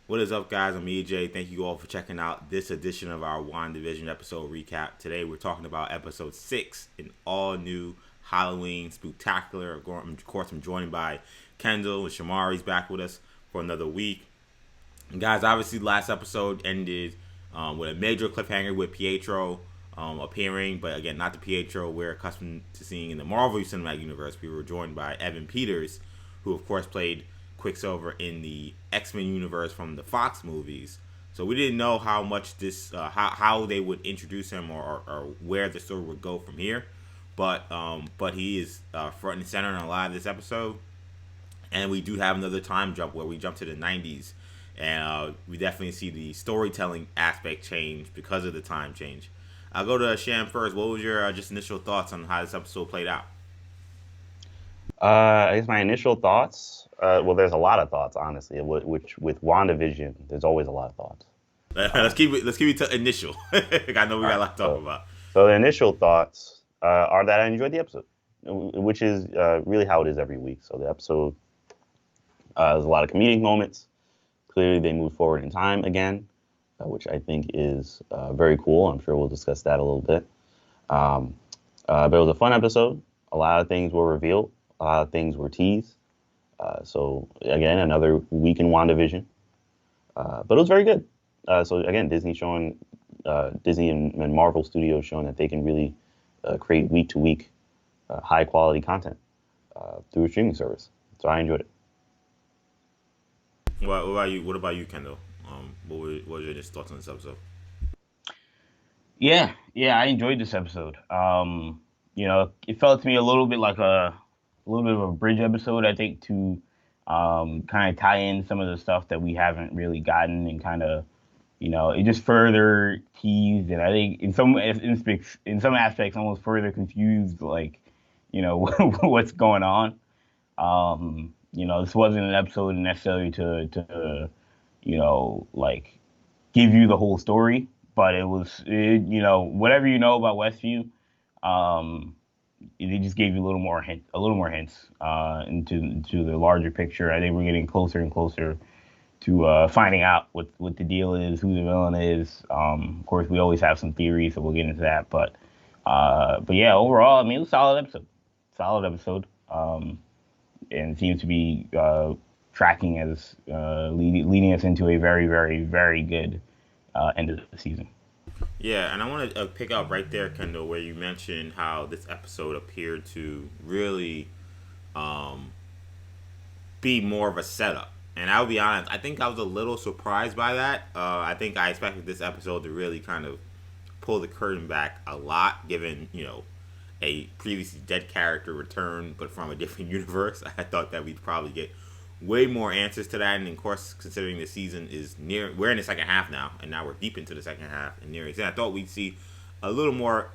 What is up, guys? I'm EJ. Thank you all for checking out this edition of our Wandavision episode recap. Today, we're talking about episode 6, an all-new Halloween Spooktacular. Of course, I'm joined by Kendall, and Shamari's back with us for another week. And guys, obviously, the last episode ended with a major cliffhanger with Pietro appearing, but again, not the Pietro we're accustomed to seeing in the Marvel Cinematic Universe. We were joined by Evan Peters, who, of course, played Quicksilver in the X-Men universe from the Fox movies. So we didn't know how much this, how they would introduce him or where the story would go from here. But he is front and center in a lot of this episode. And we do have another time jump where we jump to the 90s. And we definitely see the storytelling aspect change because of the time change. I'll go to Sham first. What was your just initial thoughts on how this episode played out? I guess my initial thoughts. Well, there's a lot of thoughts, honestly. Which with WandaVision, there's always a lot of thoughts. Let's keep it to initial. I know we got a lot to talk about. So the initial thoughts are that I enjoyed the episode, which is really how it is every week. So the episode, there's a lot of comedic moments. Clearly, they moved forward in time again, which I think is very cool. I'm sure we'll discuss that a little bit. But it was a fun episode. A lot of things were revealed. A lot of things were teased. So again, another week in WandaVision. But it was very good. So again, Disney and Marvel Studios showing that they can really create week to week high quality content through a streaming service. So I enjoyed it. What about you, Kendall? What were your thoughts on this episode? Yeah, I enjoyed this episode. It felt to me a little bit like a little bit of a bridge episode, I think, to kind of tie in some of the stuff that we haven't really gotten, and kind of, it just further teased, and I think in some aspects almost further confused, like, what's going on. This wasn't an episode necessarily to like give you the whole story, but it was, whatever you know about Westview, they just gave you a little more hints into the larger picture. I think we're getting closer and closer to finding out what the deal is, who the villain is. Of course, we always have some theories, so we'll get into that. But yeah, overall, I mean, it was a solid episode, and seems to be tracking as leading us into a very, very, very good end of the season. Yeah, and I want to pick up right there, Kendall, where you mentioned how this episode appeared to really be more of a setup. And I'll be honest, I think I was a little surprised by that. I think I expected this episode to really kind of pull the curtain back a lot, given, a previously dead character return, but from a different universe. I thought that we'd probably get way more answers to that, and of course, considering the season is we're in the second half now, and now we're deep into the second half and nearing. I thought we'd see a little more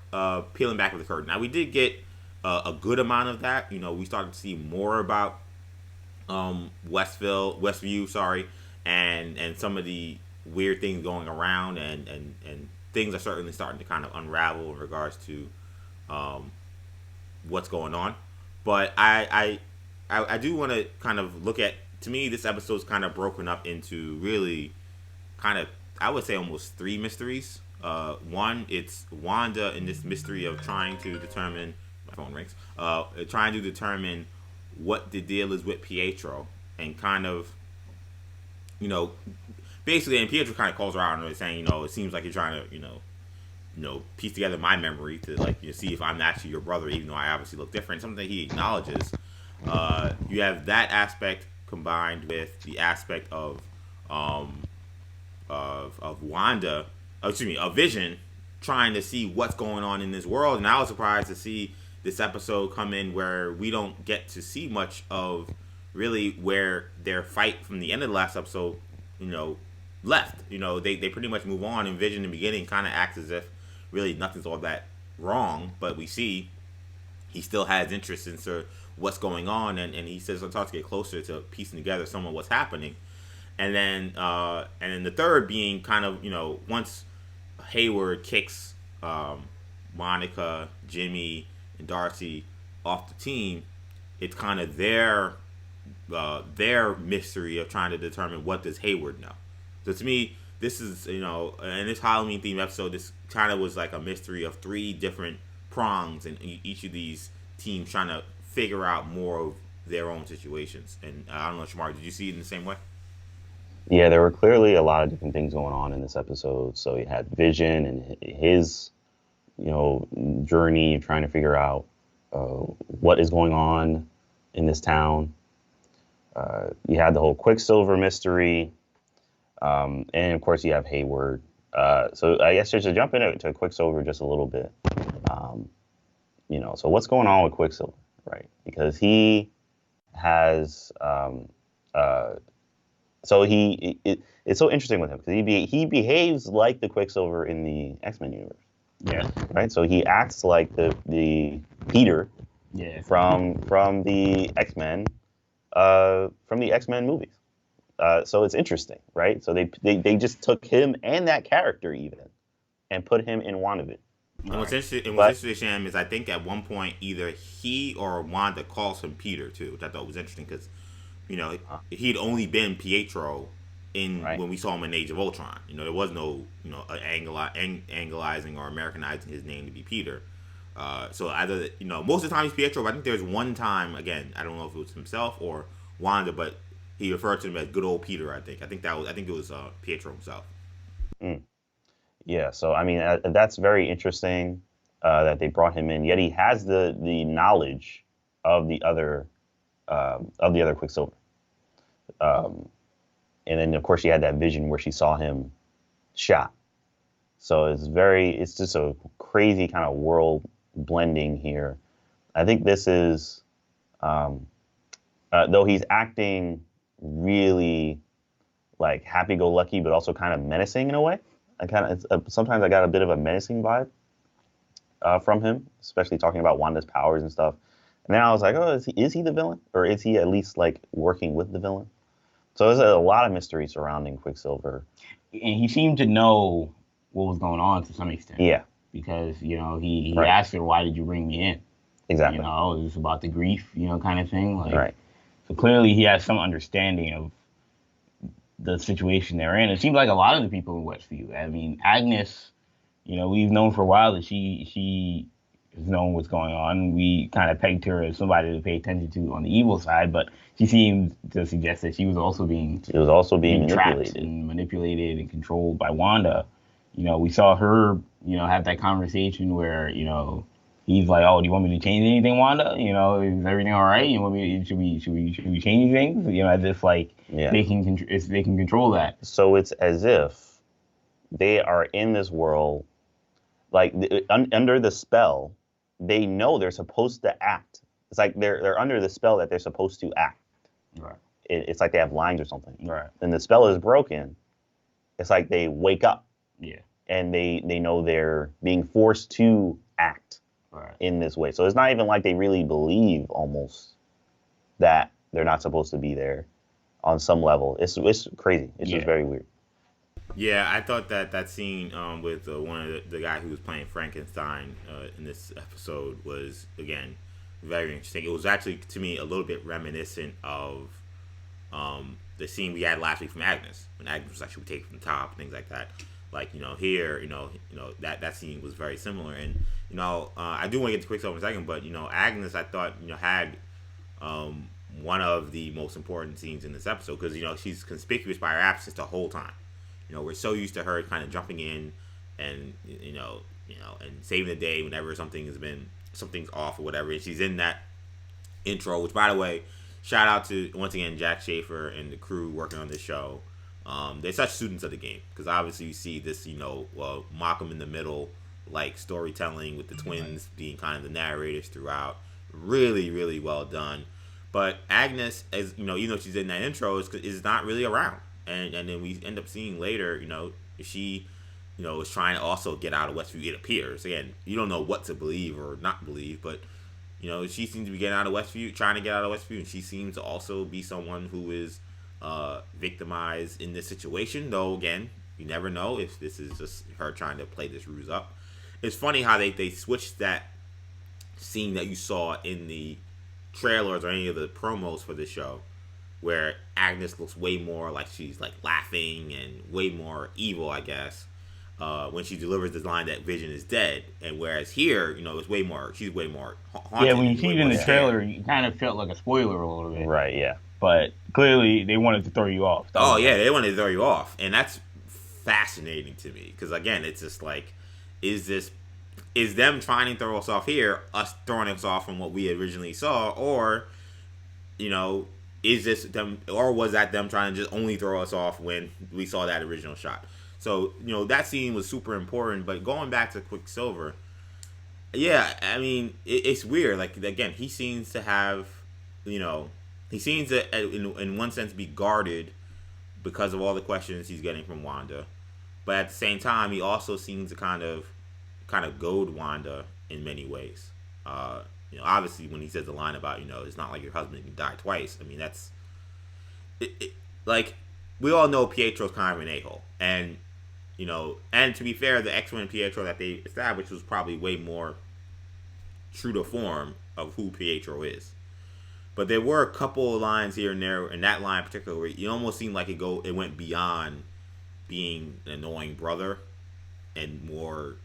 peeling back of the curtain. Now we did get a good amount of that. We started to see more about Westview, and some of the weird things going around, and things are certainly starting to kind of unravel in regards to what's going on. But I do want to kind of look at, to me, this episode's kind of broken up into really kind of, I would say, almost three mysteries. One, it's Wanda in this mystery of trying to determine, my phone rings, trying to determine what the deal is with Pietro, and kind of, basically, and Pietro kind of calls her out and saying, it seems like you're trying to, piece together my memory to, like, see if I'm actually your brother, even though I obviously look different. Something he acknowledges. You have that aspect combined with the aspect of Wanda, of Vision, trying to see what's going on in this world. And I was surprised to see this episode come in where we don't get to see much of really where their fight from the end of the last episode, left. They pretty much move on, and Vision in the beginning kind of acts as if really nothing's all that wrong, but we see he still has interest in what's going on, and he says it's hard to get closer to piecing together some of what's happening. And then the third being kind of, once Hayward kicks Monica, Jimmy, and Darcy off the team, it's kind of their mystery of trying to determine what does Hayward know. So to me, this is, in this Halloween themed episode, this kind of was like a mystery of 3 different prongs, and each of these teams trying to figure out more of their own situations. And I don't know, Shamar, did you see it in the same way? Yeah, there were clearly a lot of different things going on in this episode. So you had Vision and his, journey trying to figure out what is going on in this town. You had the whole Quicksilver mystery. And of course you have Hayward. So I guess just to jump into Quicksilver just a little bit. So what's going on with Quicksilver, right? Because he has, it's so interesting with him because he behaves like the Quicksilver in the X-Men universe. Yeah. Right. So he acts like the Peter. Yeah. From the X-Men, movies. So it's interesting, right? So they just took him and that character even, and put him in WandaVision. And what's interesting, Sham, is I think at one point either he or Wanda calls him Peter too, which I thought was interesting because, he'd only been Pietro when we saw him in Age of Ultron. There was no anglicizing or Americanizing his name to be Peter. So either most of the time he's Pietro, but I think there's one time, again, I don't know if it was himself or Wanda, but he referred to him as good old Peter. I think it was Pietro himself. Yeah, so I mean that's very interesting that they brought him in. Yet he has the knowledge of the other Quicksilver, and then of course she had that vision where she saw him shot. So it's just a crazy kind of world blending here. I think this is, though he's acting really like happy-go-lucky, but also kind of menacing in a way. Sometimes I got a bit of a menacing vibe from him, especially talking about Wanda's powers and stuff. And then I was like, oh, is he the villain, or is he at least like working with the villain? So there's a lot of mystery surrounding Quicksilver, and he seemed to know what was going on to some extent. Yeah. Because, he asked her, why did you bring me in? Exactly. It's about the grief, kind of thing. Right. So clearly he has some understanding of the situation they're in. It seems like a lot of the people in Westview. I mean, Agnes, we've known for a while that she has known what's going on. We kind of pegged her as somebody to pay attention to on the evil side, but she seemed to suggest that she was also being manipulated and controlled by Wanda. We saw her, have that conversation where, he's like, "Oh, do you want me to change anything, Wanda? Is everything all right? You want me? Should we change things? As if like they can control that." So it's as if they are in this world, like under the spell. They know they're supposed to act. It's like they're under the spell that they're supposed to act. Right. It's like they have lines or something. Right. And the spell is broken. It's like they wake up. Yeah. And they know they're being forced to act in this way. So it's not even like they really believe almost that they're not supposed to be there on some level. It's crazy. It's just very weird. Yeah, I thought that scene with one of the guy who was playing Frankenstein in this episode was, again, very interesting. It was actually, to me, a little bit reminiscent of the scene we had last week from Agnes, when Agnes was actually taken from the top, things like that. Like, here, that scene was very similar. And, I do want to get to Quicksilver in a second, but, Agnes, I thought, had one of the most important scenes in this episode because, she's conspicuous by her absence the whole time. We're so used to her kind of jumping in and, and saving the day whenever something's off or whatever. And she's in that intro, which, by the way, shout out to, once again, Jack Schaefer and the crew working on this show. They're such students of the game because obviously you see this, Malcolm in the Middle, like storytelling with the twins being kind of the narrators throughout. Really, really well done. But Agnes, as even though she's in that intro, is not really around. And then we end up seeing later, she, is trying to also get out of Westview. It appears, again, you don't know what to believe or not believe, but she seems to be getting out of Westview, trying to get out of Westview, and she seems to also be someone who is victimized in this situation. Though again, you never know if this is just her trying to play this ruse up. It's funny how they switched that scene that you saw in the trailers or any of the promos for the show, where Agnes looks way more like she's like laughing and way more evil, I guess, when she delivers the line that Vision is dead. And whereas here, it's way more, she's way more haunted. Yeah, when you see it in the trailer, scared. you kind of felt like a spoiler a little bit. Right, yeah. But clearly, they wanted to throw you off. Oh, yeah, they wanted to throw you off. And that's fascinating to me. Because, again, it's just like, is them trying to throw us off here, us throwing us off from what we originally saw, or, is this them, or was that them trying to just only throw us off when we saw that original shot? So, that scene was super important. But going back to Quicksilver, yeah, I mean, it's weird. Like, again, he seems to have, he seems to, in one sense, be guarded because of all the questions he's getting from Wanda. But at the same time, he also seems to kind of goad Wanda in many ways. Obviously, when he says the line about, it's not like your husband can die twice. I mean, that's... like, we all know Pietro's kind of an a-hole. And, and to be fair, the X-Men Pietro that they established was probably way more true to form of who Pietro is. But there were a couple of lines here and there, and that line in particular, where it almost seemed like it went beyond being an annoying brother and more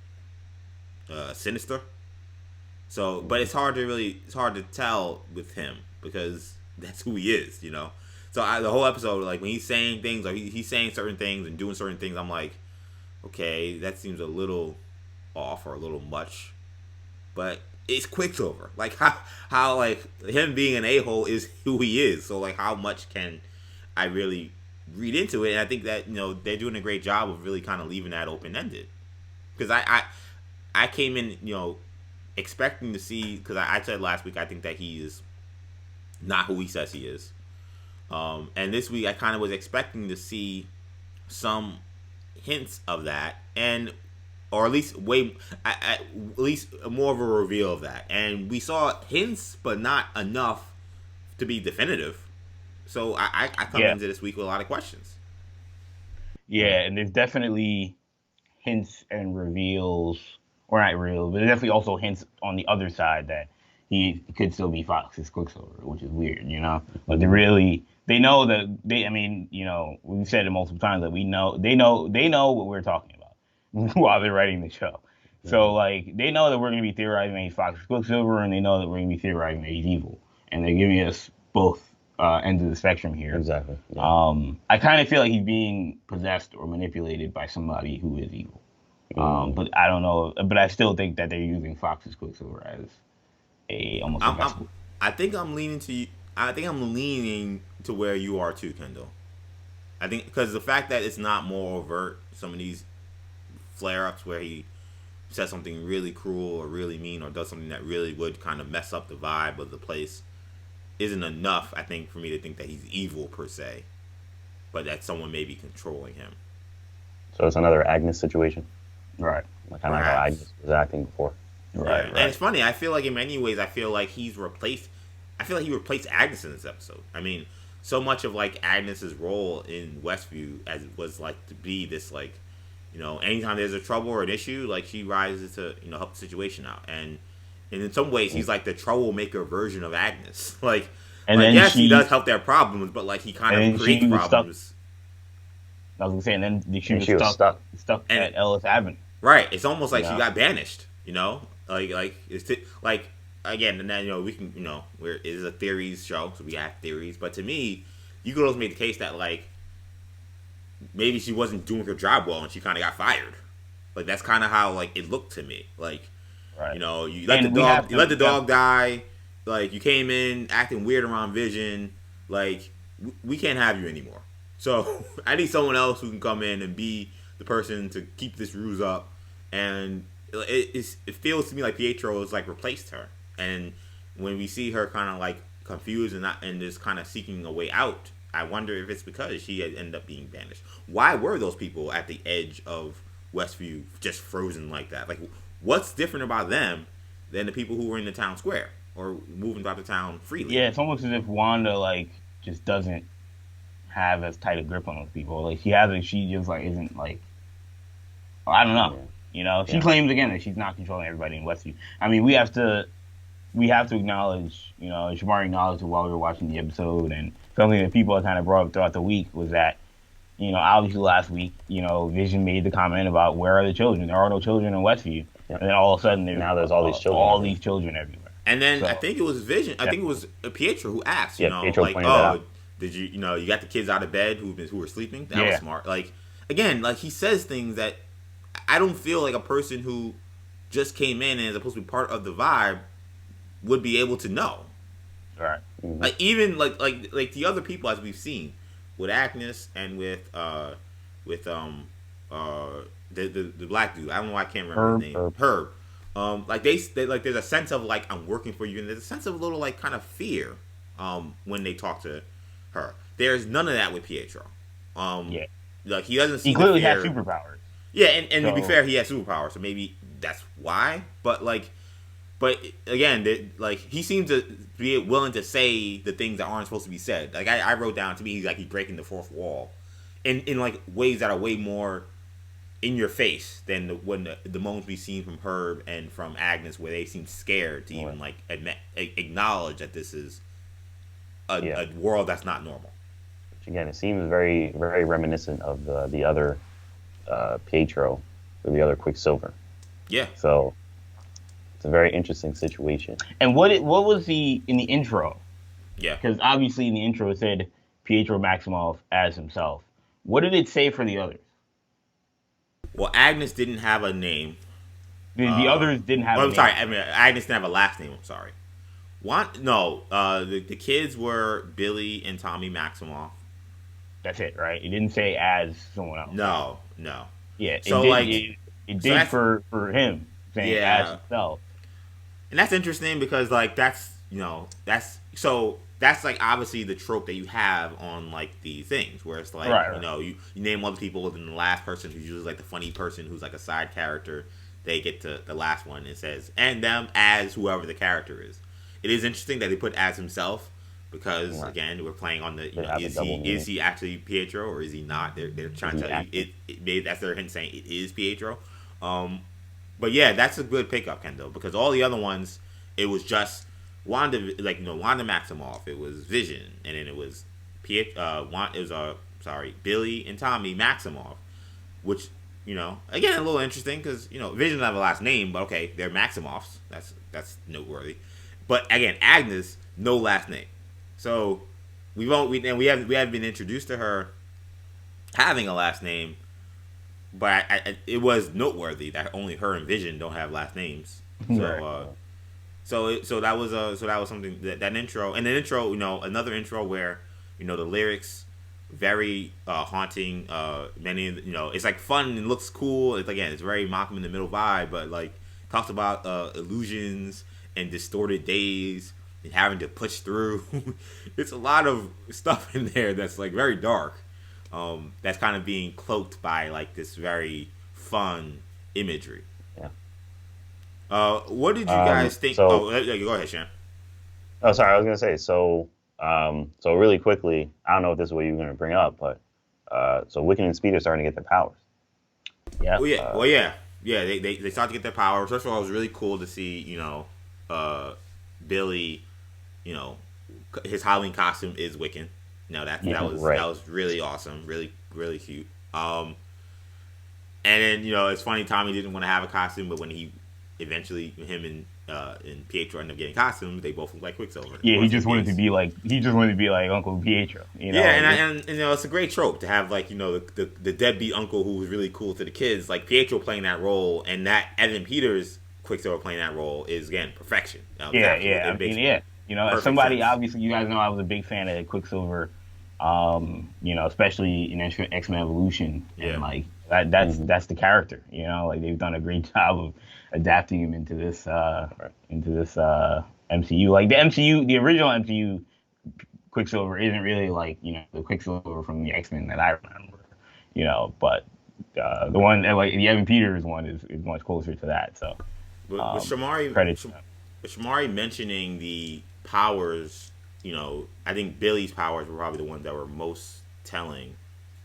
sinister. So, but it's hard to tell with him because that's who he is, So the whole episode, like when he's saying things, or he's saying certain things and doing certain things, I'm like, okay, that seems a little off or a little much. But it's Quicksilver. Like how like him being an a-hole is who he is. So like how much can I really read into it? And I think that they're doing a great job of really kind of leaving that open ended. Because I came in expecting to see, because I said last week I think that he is not who he says he is. And this week I kind of was expecting to see some hints of that, or at least at least more of a reveal of that. And we saw hints, but not enough to be definitive. So I come into this week with a lot of questions. Yeah, and there's definitely hints and reveals, or not real, but there's definitely also hints on the other side that he could still be Fox's Quicksilver, which is weird, But they know that we've said it multiple times that they know what we're talking about while they're writing the show. Yeah. So like they know that we're going to be theorizing that he's Fox's Quicksilver, and they know that we're going to be theorizing that he's evil, and they're giving us both ends of the spectrum here. Exactly. Yeah. I kind of feel like he's being possessed or manipulated by somebody who is evil. But I don't know. But I still think that they're using Fox's Quicksilver as almost. I think I'm leaning to you. I think I'm leaning to where you are too, Kendall. I think because the fact that it's not more overt, some of these flare-ups where he says something really cruel or really mean or does something that really would kind of mess up the vibe of the place, isn't enough, I think, for me to think that he's evil per se, but that someone may be controlling him. So it's another Agnes situation, right? Like kind of how Agnes was acting before. Right. And it's funny. I feel like in many ways, he replaced Agnes in this episode. I mean, so much of like Agnes's role in Westview as it was like to be this like, anytime there's a trouble or an issue, like she rises to help the situation out, and in some ways he's like the troublemaker version of Agnes. Like, and then yes, he does help their problems, but like he kind of creates problems. I was gonna say, and then she was stuck at Ellis Avenue. Right. It's almost like she got banished. Like it's like. Again, and then we can it is a theories show, so we have theories. But to me, you could also make the case that like maybe she wasn't doing her job well and she kind of got fired. Like that's kind of how like it looked to me. Like right. You let the dog die. Like you came in acting weird around Vision. Like we can't have you anymore. So I need someone else who can come in and be the person to keep this ruse up. And it feels to me like Pietro has like replaced her. And when we see her kind of like confused and just kind of seeking a way out, I wonder if it's because she had ended up being banished. Why were those people at the edge of Westview just frozen like that? Like, what's different about them than the people who were in the town square or moving about the town freely? Yeah, it's almost as if Wanda like just doesn't have as tight a grip on those people. Like she just like isn't like, I don't know. She claims again that she's not controlling everybody in Westview. I mean, we have to acknowledge, Shamari acknowledged it while we were watching the episode, and something that people kind of brought up throughout the week was that, obviously last week, Vision made the comment about where are the children? There are no children in Westview. Yep. And then all of a sudden, there's all these children. All these children everywhere. And then I think it was Vision. I think it was Pietro who asked, Pietro like, did you, you got the kids out of bed who were sleeping? That was smart. Like, again, like he says things that I don't feel like a person who just came in and is supposed to be part of the vibe would be able to know. Right. Mm-hmm. Like even like the other people as we've seen with Agnes and with the black dude. I don't know. I can't remember his name. Herb. Like they like there's a sense of like I'm working for you, and there's a sense of a little like kind of fear when they talk to her. There's none of that with Pietro. Like he doesn't see. He clearly has superpowers. Yeah, and to be fair, he has superpowers, so maybe that's why. But again, like he seems to be willing to say the things that aren't supposed to be said. Like I wrote down, to me, he's breaking the fourth wall, in like ways that are way more in your face than the moments we've seen from Herb and from Agnes, where they seem scared to even like acknowledge that this is a world that's not normal. Which again, it seems very, very reminiscent of the other Pietro or the other Quicksilver. Yeah. So it's a very interesting situation. And what was in the intro? Yeah. Because obviously in the intro it said Pietro Maximoff as himself. What did it say for the others? Well, Agnes didn't have a name. The others didn't have. I'm sorry. I mean, Agnes didn't have a last name. I'm sorry. The kids were Billy and Tommy Maximoff. That's it, right? It didn't say as someone else. No. Yeah. So it did for him saying as himself. And that's interesting because like that's like obviously the trope that you have on like these things where it's like you name other people and the last person who's usually like the funny person who's like a side character, they get to the last one. It says and them as whoever the character is. It is interesting that they put as himself because again we're playing on the is he actually Pietro or is he not? They're trying to tell you maybe that's their hint saying it is Pietro. But yeah, that's a good pickup, Kendall, because all the other ones it was just Wanda Maximoff, it was Vision, and then it was Billy and Tommy Maximoff, which again a little interesting because Vision doesn't have a last name, but okay, they're Maximoffs. That's noteworthy. But again, Agnes, no last name, so we haven't been introduced to her having a last name, but it was noteworthy that only her and Vision don't have last names. So So that was something that intro, and an intro, another intro where the lyrics very haunting. Many it's like fun and looks cool. It's it's very Malcolm in the Middle vibe, but like talks about illusions and distorted days and having to push through. It's a lot of stuff in there that's like very dark. That's kind of being cloaked by like this very fun imagery. What did you guys think? Go ahead, Shan. Oh, sorry. I was gonna say so really quickly. I don't know if this is what you were gonna bring up, but so Wiccan and Speed are starting to get their powers. Yeah. They start to get their powers. First of all, it was really cool to see Billy. His Halloween costume is Wiccan. That was really awesome, really really cute. And then it's funny. Tommy didn't want to have a costume, but when he eventually him and Pietro end up getting costumes, they both look like Quicksilver. Yeah, he just wanted to be like Uncle Pietro. And it's a great trope to have like the deadbeat uncle who was really cool to the kids, like Pietro playing that role, and that Evan Peters Quicksilver playing that role is again perfection. As somebody sense. Obviously you guys know I was a big fan of Quicksilver, especially in X-Men Evolution, and like that's the character. Like they've done a great job of adapting him into this MCU. Like the original MCU Quicksilver isn't really like the Quicksilver from the X-Men that I remember. But the one like the Evan Peters one is much closer to that. So with Shamari mentioning the powers, I think Billy's powers were probably the ones that were most telling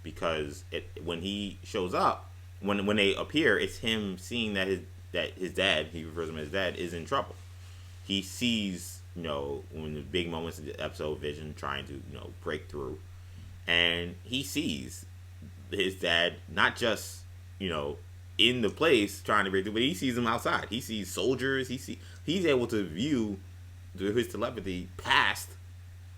because when he shows up, when they appear, it's him seeing that his dad, he refers to him as dad, is in trouble. He sees when the big moments in the episode, Vision trying to break through, and he sees his dad not just in the place trying to break through, but he sees him outside. He sees soldiers. He's able to view his telepathy past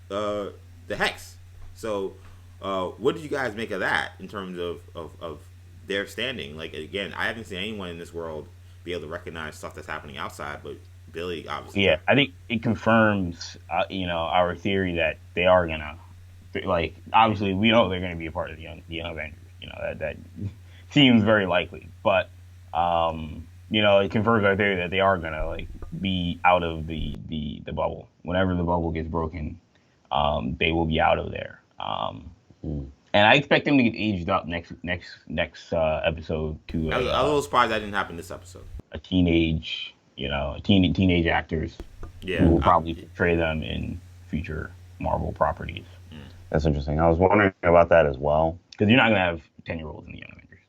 the hex. So, what did you guys make of that in terms of their standing? Like, again, I haven't seen anyone in this world be able to recognize stuff that's happening outside, but Billy obviously. Yeah, I think it confirms, our theory that they are gonna, like, obviously we know they're gonna be a part of the Young Avengers. That seems very likely, but it confirms our theory that they are gonna be out of the bubble. Whenever the bubble gets broken, they will be out of there. And I expect them to get aged up next episode to I was a little surprised that didn't happen this episode. A teenage, teenage actors who will probably portray them in future Marvel properties. That's interesting. I was wondering about that as well. Because you're not going to have 10-year-olds in the Young Avengers.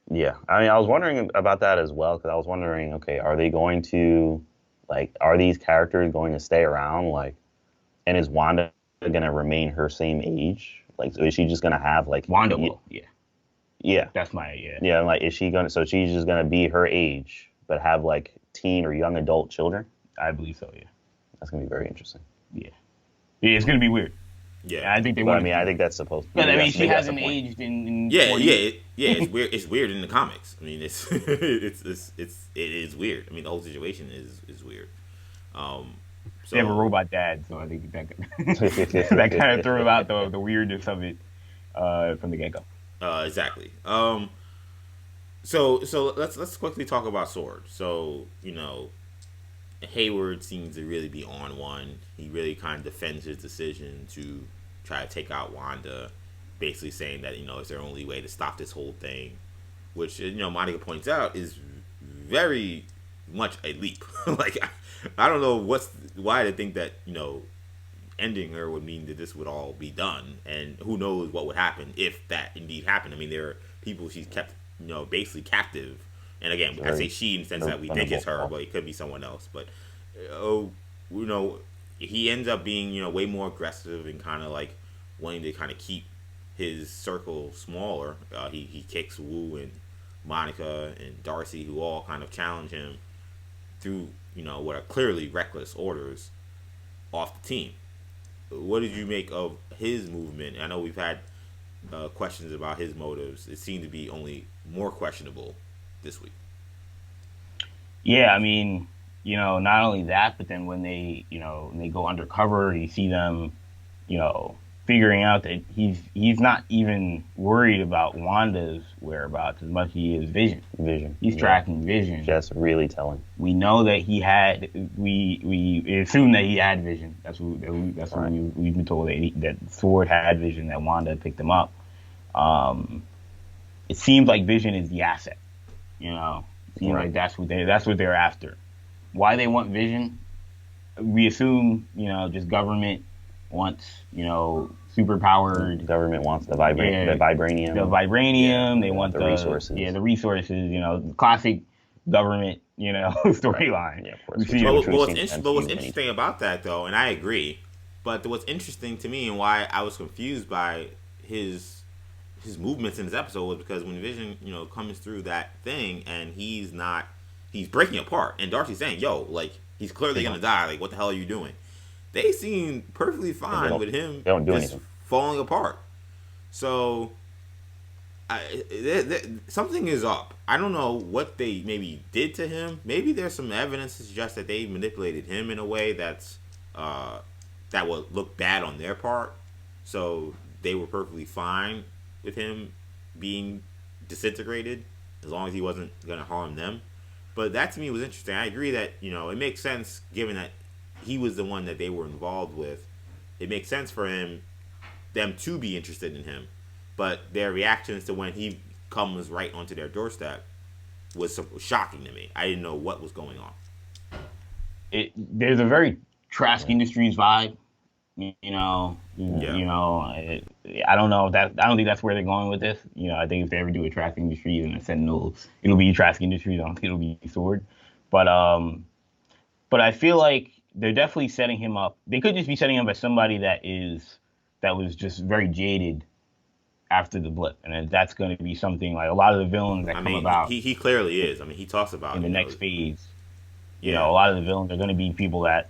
Yeah. I mean, I was wondering about that as well, because I was wondering, okay, are they going to, are these characters going to stay around? And is Wanda going to remain her same age? So is she just going to have, Wanda will, yeah. Yeah. That's my, yeah. Yeah, is she going to, so she's just going to be her age, but have, teen or young adult children? I believe so, yeah. That's going to be very interesting. Yeah. Yeah, it's going to be weird. Yeah, I think they. I think that's supposed to be. But I mean, she hasn't aged in. Yeah, it's weird. It's weird in the comics. I mean, it is weird. I mean, the whole situation is weird. So they have a robot dad, so I think that kind of threw out the weirdness of it from the get go. Exactly. So let's quickly talk about Sword. So Hayward seems to really be on one. He really kind of defends his decision to try to take out Wanda, basically saying that it's their only way to stop this whole thing, which Monica points out is very much a leap. I don't know why they think that ending her would mean that this would all be done, and who knows what would happen if that indeed happened. I mean, there are people she's kept basically captive. And again, I say she in the sense that we think it's her, but it could be someone else. But, he ends up being, way more aggressive and kind of wanting to kind of keep his circle smaller. He kicks Wu and Monica and Darcy, who all kind of challenge him through, what are clearly reckless orders off the team. What did you make of his movement? I know we've had questions about his motives. It seemed to be only more questionable this week. Yeah, I mean, not only that, but then when they go undercover, you see them, figuring out that he's not even worried about Wanda's whereabouts as much as he is Vision. He's tracking Vision. Just really telling. We know that he had. We assume that he had Vision. That's what we've been told that Sword had Vision. That Wanda picked him up. It seems like Vision is the asset. It seems like that's what they're after. Why they want Vision? We assume just government wants superpowered. Government wants the vibranium. The vibranium. Yeah, they want the resources. Yeah, the resources. Classic government. Storyline. Yeah, of course. But what's interesting about that, though, and I agree, but what's interesting to me and why I was confused by his movements in this episode was because when Vision, comes through that thing and he's breaking apart, and Darcy's saying, "Yo, he's clearly gonna die. What the hell are you doing?" They seem perfectly fine with him just falling apart. So, something is up. I don't know what they maybe did to him. Maybe there's some evidence to suggest that they manipulated him in a way that would look bad on their part. So they were perfectly fine with him being disintegrated as long as he wasn't going to harm them. But that to me was interesting. I agree that it makes sense given that he was the one that they were involved with. It makes sense for them to be interested in him, but their reactions to when he comes right onto their doorstep was shocking to me. I didn't know what was going on. There's a very Trask Industries vibe. I don't know if I don't think that's where they're going with this. I think if they ever do a Trask Industries and a Sentinel, it'll be Trask Industries. I don't think it'll be Sword. But I feel like they're definitely setting him up. They could just be setting him up as somebody that was just very jaded after the blip, and that's going to be something like a lot of the villains that I come mean, about he clearly is. I mean, he talks about in the next phase. yeah, A lot of the villains are going to be people that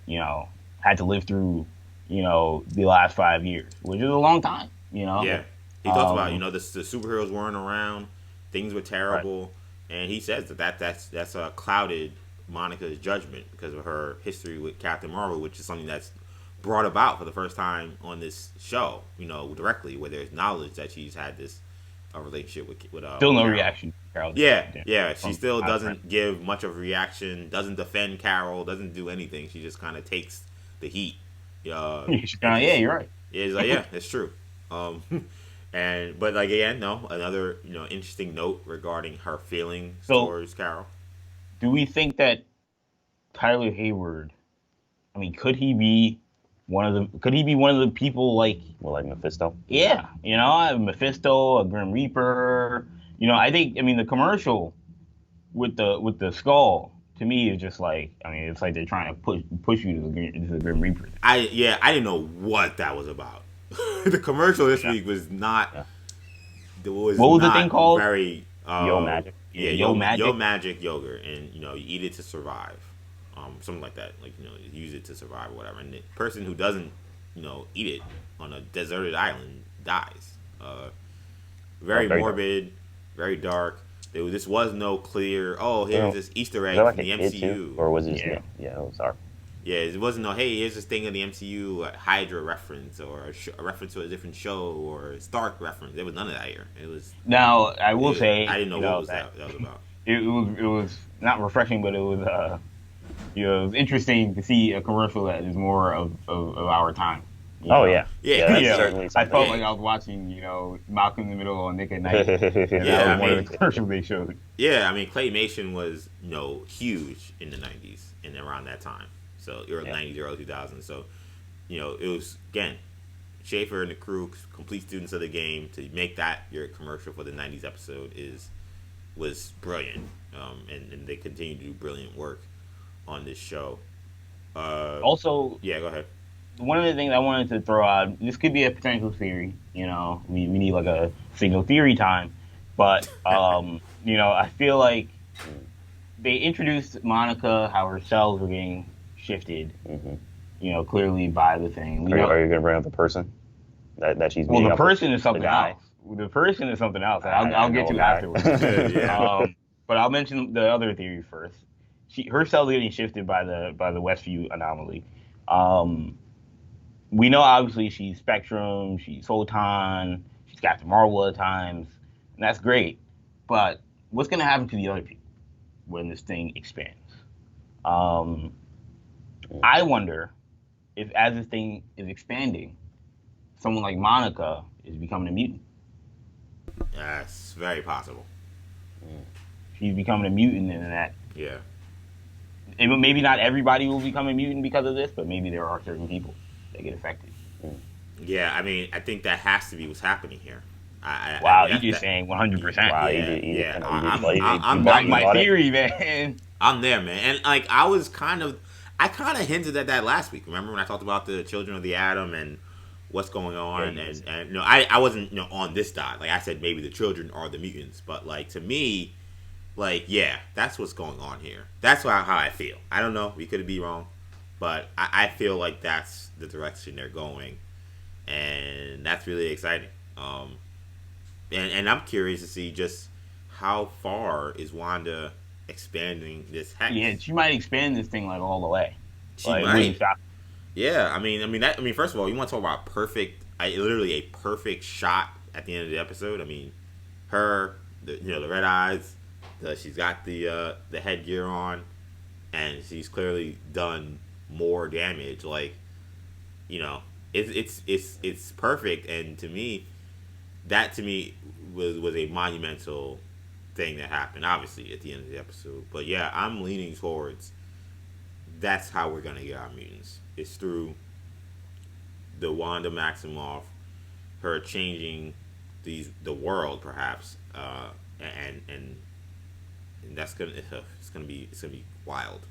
had to live through the last 5 years, which is a long time. yeah. He talks about the superheroes weren't around, things were Right. terrible, and he says that's a clouded Monica's judgment because of her history with Captain Marvel, which is something that's brought about for the first time on this show. Directly where there's knowledge that she's had this a relationship with Still no Carol. reaction. Carol. Yeah. She From still out of doesn't give much of a reaction. Doesn't defend Carol. Doesn't do anything. She just kind of takes the heat. She's kinda, yeah, you're right. Yeah, it's like yeah, it's true. Um, but like again, no, another interesting note regarding her feelings So, towards Carol. do we think that Tyler Hayward? I mean, could he be one of the? Could he be one of the people like? Well, like Mephisto. Yeah, a Mephisto, a Grim Reaper. I think. I mean, the commercial with the skull to me is just like. I mean, it's like they're trying to push you to the Grim Reaper. I didn't know what that was about. The commercial this Yeah. week was not. Yeah. It was What was not the thing called? very Yo Magic. Yeah, Yo Magic. Yo Magic yogurt, and you eat it to survive, something like that. Like you use it to survive or whatever. And the person who doesn't, eat it on a deserted island dies. Very Very morbid, very dark. This was no clear. Oh, here's this Easter egg Was that like from the a kid MCU, too? Or was it? Yeah. Yeah, it was our. Yeah, it wasn't no. Hey, here's this thing in the MCU, a Hydra reference or a reference to a different show or a Stark reference. There was none of that here. It was. Now, I will say, I didn't know what was that was about. It was not refreshing, but it was it was interesting to see a commercial that is more of our time. Oh yeah. Yeah, that's Yeah, certainly I something. felt like I was watching, Malcolm in the Middle on Nick at Night. And Yeah, that I was one of mean- the commercials they showed. Yeah, I mean, claymation was huge in the '90s and around that time. So early '90s, early 2000s. So it was again, Schaefer and the crew, complete students of the game, to make that your commercial for the '90s episode was brilliant. And they continue to do brilliant work on this show. Also, Yeah, go ahead. one of the things I wanted to throw out, this could be a potential theory. We need like a signal theory time. But, I feel like they introduced Monica, how her cells were getting shifted, Mm-hmm. Clearly by the thing. Are you gonna bring up the person that she's? Well, meeting the up with? person is something The guy? else. The person is something else. I I'll know get to a guy. afterwards. Yeah. But I'll mention the other theory first. Her cells are getting shifted by the Westview anomaly. We know obviously she's Spectrum, she's Photon, she's Captain Marvel at times, and that's great. But what's going to happen to the other people when this thing expands? I wonder if, as this thing is expanding, someone like Monica is becoming a mutant. That's very possible. She's becoming a mutant, and that Yeah. maybe not everybody will become a mutant because of this, but maybe there are certain people that get affected. Yeah, I mean, I think that has to be what's happening here. Wow, I you just saying 100%. Wow, Yeah, you yeah. just- I'm That's down my with it. theory, man. I'm there, man. And like I kind of hinted at that last week. Remember when I talked about the Children of the Atom and what's going on? Yeah, yes. And I wasn't on this side. Like I said, maybe the children are the mutants, but like to me, like yeah, that's what's going on here. That's how I feel. I don't know. We could be wrong, but I feel like that's the direction they're going, and that's really exciting. And I'm curious to see just how far is Wanda expanding this hex. Yeah, she might expand this thing like all the way. She Like, might. really stop. Yeah, I mean, first of all, you want to talk about literally a perfect shot at the end of the episode. I mean, the red eyes, she's got the headgear on, and she's clearly done more damage. Like, it's perfect, and to me, that was a monumental thing that happened. Obviously, at the end of the episode, but yeah, I'm leaning towards. That's how we're gonna get our mutants. It's through the Wanda Maximoff, her changing the world, perhaps, and that's gonna be wild.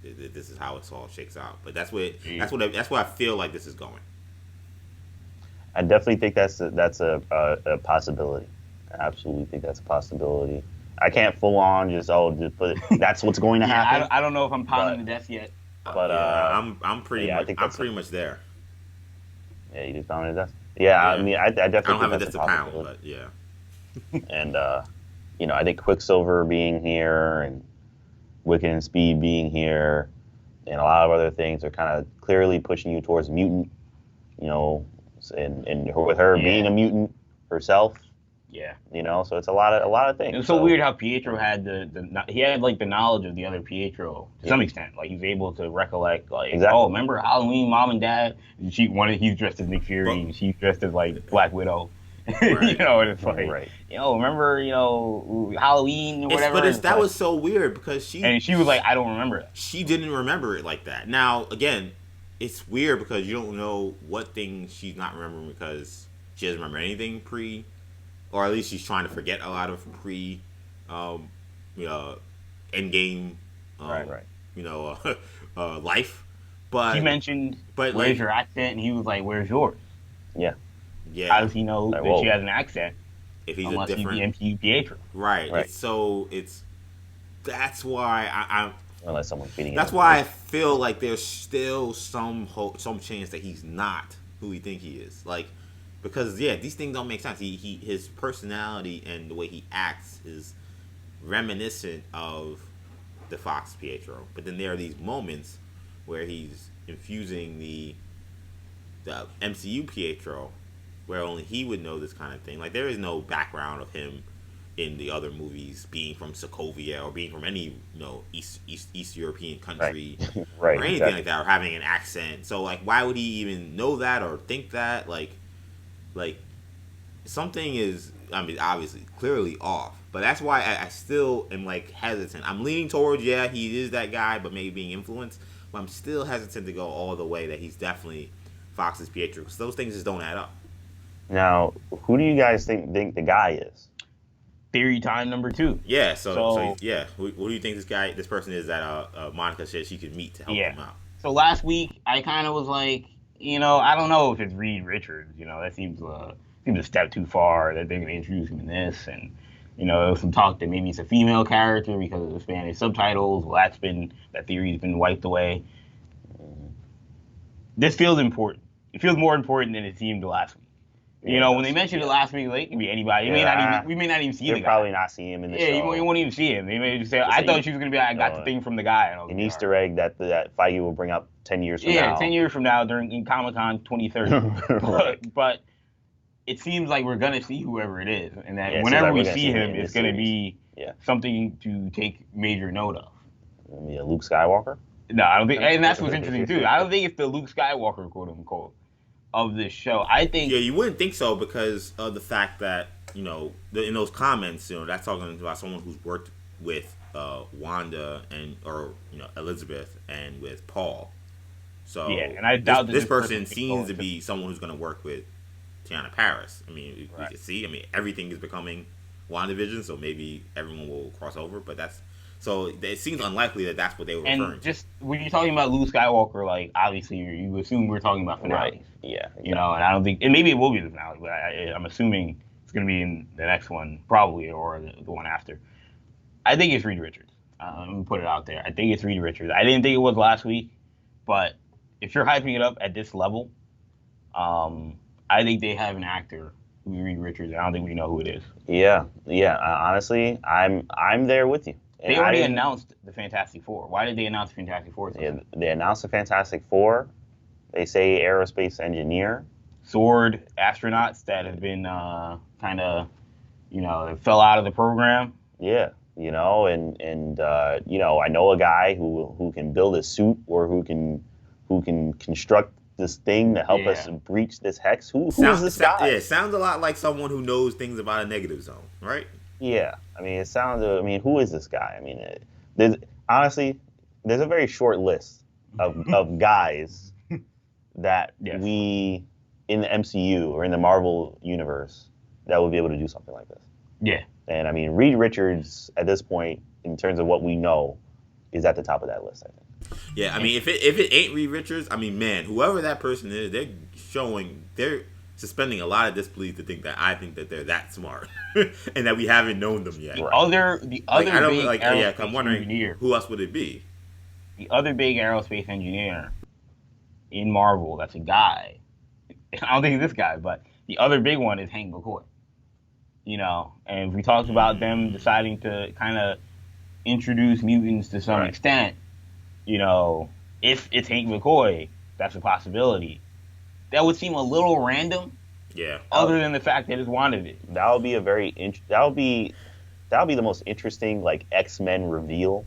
this is how it all shakes out. But that's where I feel like this is going. I definitely think that's a possibility. I absolutely think that's a possibility. I can't full on just put it. That's what's going to happen. I don't know if I'm pounding the desk yet. But I'm pretty much there. Yeah, you just pounded the desk. Yeah, I mean, I definitely I don't have think a that's desk to pound, but yeah. And I think Quicksilver being here and Wicked and Speed being here and a lot of other things are kind of clearly pushing you towards mutant. And with her being a mutant herself. Yeah. So it's a lot of things. It was so weird how Pietro had he had like the knowledge of the other Pietro to some extent. Like he was able to recollect oh, remember Halloween, Mom and Dad? And he's dressed as Nick Fury and she's dressed as like Black Widow. Right. And it's like remember, Halloween or whatever. But that was so weird because she was like, I don't remember that. She didn't remember it like that. Now, again, it's weird because you don't know what things she's not remembering because she doesn't remember anything pre, or at least she's trying to forget a lot of pre, Endgame, life. But she mentioned, where's your accent? And he was like, where's yours? Yeah. Yeah. How does he know that she has an accent? If he's unless a different he's the MCU Pietro. Right. That's why I'm. Unless someone's feeding. That's why I feel like there's still some hope, some chance that he's not who we think he is. Like, because these things don't make sense. His personality and the way he acts is reminiscent of the Fox Pietro. But then there are these moments where he's infusing the MCU Pietro, where only he would know this kind of thing. Like, there is no background of him in the other movies being from Sokovia or being from any East European country right. or anything like that, or having an accent. So like, why would he even know that or think that? Like something is, I mean, obviously clearly off. But that's why I still am like hesitant. I'm leaning towards he is that guy, but maybe being influenced. But I'm still hesitant to go all the way that he's definitely Fox's Pietro, because those things just don't add up. Now, who do you guys think the guy is? Theory time number 2. Yeah, so yeah. Who do you think this person is that Monica said she could meet to help him out? So last week, I kind of was like, I don't know if it's Reed Richards. That seems a step too far, that they're going to introduce him in this. And, there was some talk that maybe it's a female character because of the Spanish subtitles. Well, that theory's been wiped away. This feels important. It feels more important than it seemed last week. When they mentioned it last week, like, it could be anybody. We may not even see the guy. Probably not see him in the show. Yeah, you won't even see him. They may just say, I thought she was going to be like, I got the thing from the guy. An Easter egg that Feige will bring up 10 years from now. Yeah, 10 years from now in Comic-Con 2030. but it seems like we're going to see whoever it is. And that whenever we see him, it's going to be something to take major note of. Maybe a Luke Skywalker? No, I don't think, and that's what's interesting too. I don't think it's the Luke Skywalker, quote unquote, of this show. I think you wouldn't think so because of the fact that in those comments, that's talking about someone who's worked with Wanda or Elizabeth and with Paul. So and I doubt this person seems to be someone who's going to work with Tiana Paris. I mean, we can see. I mean, everything is becoming WandaVision, so maybe everyone will cross over. But so it seems unlikely that that's what they were referring to. Just when you're talking about Luke Skywalker, like obviously you assume we're talking about finales. Right. Yeah. Exactly. And I don't think, and maybe it will be the finale, but I'm assuming it's going to be in the next one probably, or the one after. I think it's Reed Richards. I'm gonna put it out there. I think it's Reed Richards. I didn't think it was last week, but if you're hyping it up at this level, I think they have an actor who's Reed Richards. I don't think we know who it is. Yeah. Honestly, I'm there with you. They already announced the Fantastic Four. Why did they announce the Fantastic Four? They announced the Fantastic Four. They say aerospace engineer. Sword astronauts that have been kind of, fell out of the program. Yeah, and I know a guy who can build a suit or who can construct this thing to help us breach this hex. Who is this guy? Yeah, it sounds a lot like someone who knows things about a negative zone, right? Yeah, I mean, who is this guy? I mean, there's a very short list of guys that we in the MCU or in the Marvel universe that would be able to do something like this. Yeah. And I mean, Reed Richards at this point, in terms of what we know, is at the top of that list, I think. Yeah, I mean, if it ain't Reed Richards, I mean, man, whoever that person is, they're suspending a lot of disbelief to think that I think that they're that smart and that we haven't known them yet. The Right. Like I other don't big like. Yeah, I'm aerospace wondering engineer, who else would it be? the other big aerospace engineer in Marvel, that's a guy. I don't think it's this guy, but the other big one is Hank McCoy. And we talked about them deciding to kind of introduce mutants to some Right. extent. If it's Hank McCoy, that's a possibility. That would seem a little random, Yeah. other than the fact that it's WandaVision. That would be the most interesting like X-Men reveal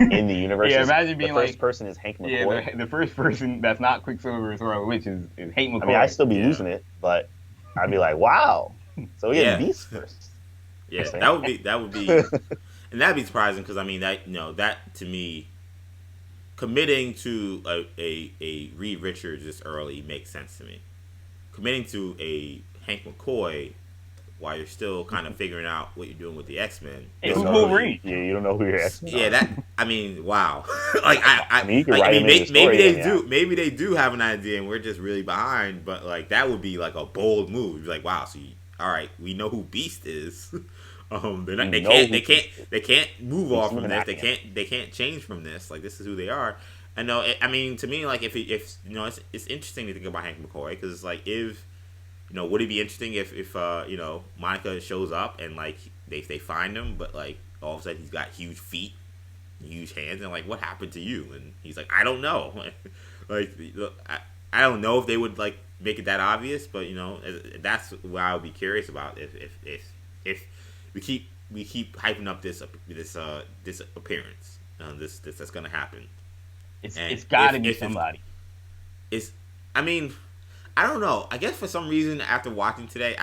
in the universe. Yeah, imagine being the first like person is Hank McCoy. Yeah, the first person that's not Quicksilver or Scarlet Witch is Hank McCoy. I mean, I'd still be Yeah. losing it, but I'd be like, wow. So we Yeah. get Beast first. Yeah, that would be, and that'd be surprising because I mean that to me, committing to a Reed Richards this early makes sense to me. Committing to a Hank McCoy while you're still kind of figuring out what you're doing with the X-Men. Hey, You who's don't know Wolverine? you don't know who your X-Men Yeah, are. that I mean, wow. Like I mean, you could write him in the story, maybe they then, do. yeah. Maybe they do have an idea, and we're just really behind. But like that would be like a bold move. You'd be like, wow. So all right, we know who Beast is. They're not. They can't move off from this. They can't change from this. Like this is who they are. I know. I mean, to me, like if it's interesting to think about Hank McCoy because it's like if. Would it be interesting if Monica shows up and like they find him, but like all of a sudden he's got huge feet, huge hands, and like what happened to you? And he's like, I don't know. Like I don't know if they would like make it that obvious, but that's what I would be curious about if we keep hyping up this appearance, this that's gonna happen. It's got to be somebody. I mean. I don't know. I guess for some reason after watching today,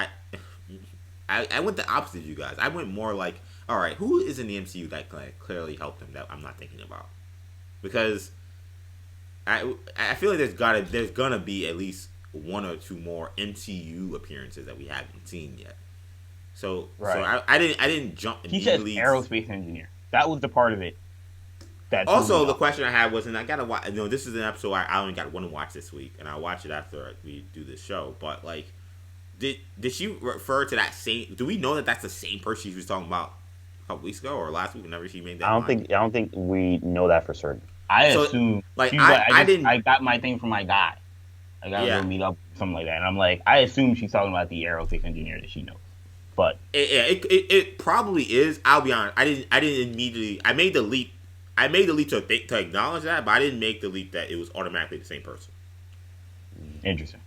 I went the opposite of you guys. I went more like, all right, who is in the MCU that clearly helped him that I'm not thinking about? Because I feel like there's gonna be at least one or two more MCU appearances that we haven't seen yet. So I didn't jump immediately. He says aerospace engineer. That was the part of it. Also, the question I had was, and I gotta watch. This is an episode I only got one to watch this week, and I'll watch it after we do this show. But like, did she refer to that same? Do we know that that's the same person she was talking about a couple weeks ago or last week? Whenever she made that. I don't think we know that for certain. I assume like I got my thing from my guy. I gotta go meet up, something like that. And I'm like, I assume she's talking about the aerospace engineer that she knows. But it probably is. I'll be honest. I didn't immediately. I made the leap to acknowledge that, but I didn't make the leap that it was automatically the same person. Interesting.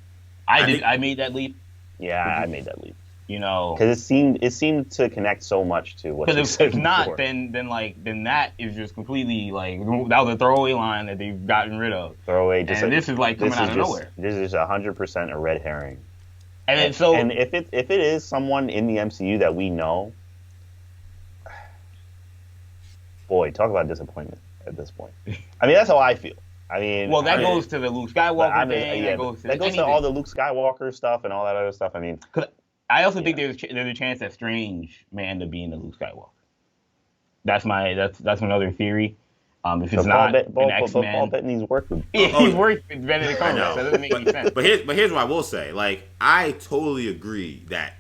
I made that leap. Yeah, I made that leap. Because it seemed to connect so much to what. Because if not, then that is just completely like that was a throwaway line that they've gotten rid of. Throwaway. This is like coming out of nowhere. This is 100% a red herring. And if it is someone in the MCU that we know. Boy, talk about disappointment at this point. I mean, that's how I feel. I mean, that goes to the Luke Skywalker thing. Yeah, that goes to all the Luke Skywalker stuff and all that other stuff. I mean, I also think there's a chance that Strange may end up being the Luke Skywalker. That's another theory. If it's not an X-Men, Paul Bettany's worked with. He's worked with Benedict Cumberbatch. That doesn't make any sense. But here's what I will say. Like, I totally agree that.